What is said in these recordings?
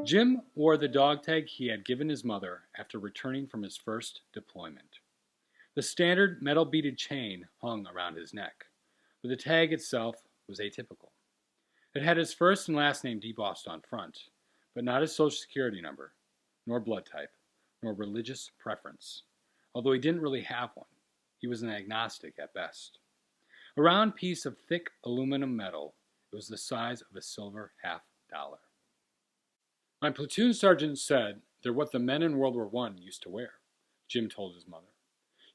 Jim wore the dog tag he had given his mother after returning from his first deployment. The standard metal beaded chain hung around his neck, but the tag itself was atypical. It had his first and last name debossed on front, but not his social security number, nor blood type, nor religious preference. Although he didn't really have one, he was an agnostic at best. A round piece of thick aluminum metal, it was the size of a silver $50. My platoon sergeant said they're what the men in World War I used to wear, Jim told his mother.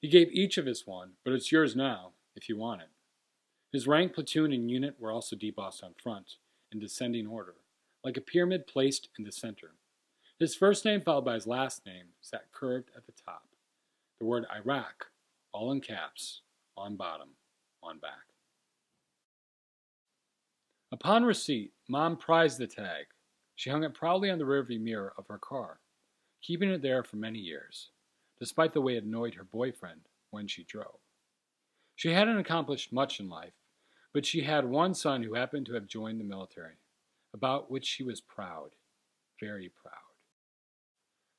He gave each of us one, but it's yours now, if you want it. His rank, platoon, and unit were also debossed on front, in descending order, like a pyramid placed in the center. His first name followed by his last name sat curved at the top. The word Iraq, all in caps, on bottom, on back. Upon receipt, Mom prized the tag. She hung it proudly on the rearview mirror of her car, keeping it there for many years, despite the way it annoyed her boyfriend when she drove. She hadn't accomplished much in life, but she had one son who happened to have joined the military, about which she was proud, very proud.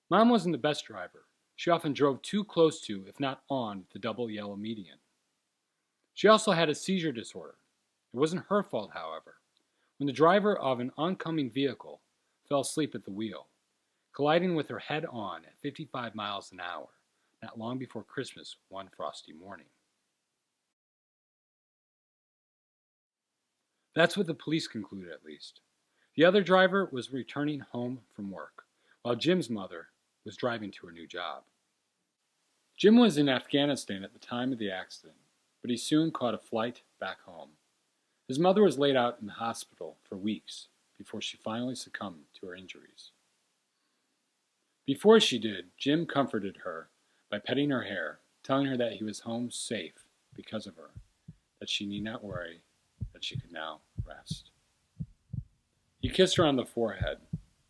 Mom wasn't the best driver. She often drove too close to, if not on, the double yellow median. She also had a seizure disorder. It wasn't her fault, however. When the driver of an oncoming vehicle fell asleep at the wheel, colliding with her head on at 55 miles an hour, not long before Christmas one frosty morning. That's what the police concluded, at least. The other driver was returning home from work, while Jim's mother was driving to her new job. Jim was in Afghanistan at the time of the accident, but he soon caught a flight back home. His mother was laid out in the hospital for weeks before she finally succumbed to her injuries. Before she did, Jim comforted her by petting her hair, telling her that he was home safe because of her, that she need not worry, that she could now rest. He kissed her on the forehead.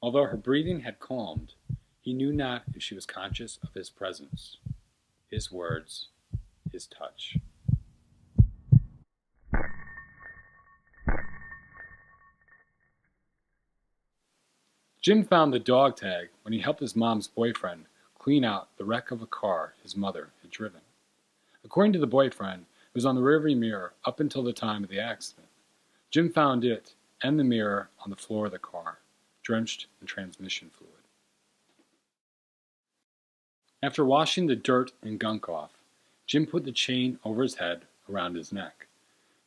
Although her breathing had calmed, he knew not if she was conscious of his presence, his words, his touch. Jim found the dog tag when he helped his mom's boyfriend clean out the wreck of a car his mother had driven. According to the boyfriend, it was on the rearview mirror up until the time of the accident. Jim found it and the mirror on the floor of the car, drenched in transmission fluid. After washing the dirt and gunk off, Jim put the chain over his head around his neck.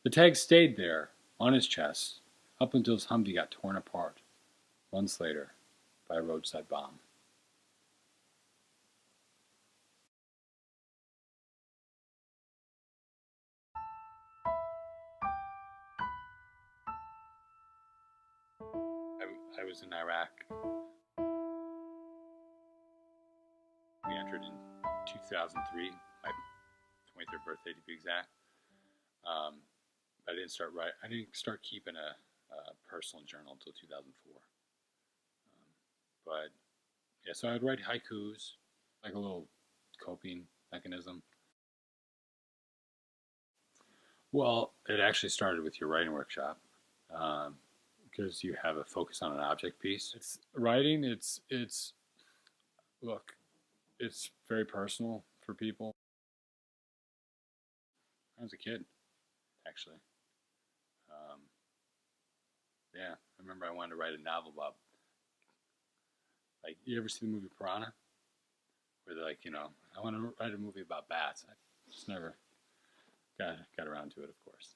The tag stayed there, on his chest, up until his Humvee got torn apart, months later, by a roadside bomb. I was in Iraq. We entered in 2003, my 23rd birthday to be exact. I didn't start keeping a personal journal until 2004. But yeah, so I would write haikus, like a little coping mechanism. Well, it actually started with your writing workshop, because you have a focus on an object piece. It's writing. Look, it's very personal for people. I was a kid, actually. Yeah, I remember I wanted to write a novel about, like, you ever see the movie Piranha? Where they're like, I want to write a movie about bats. I just never got around to it, of course.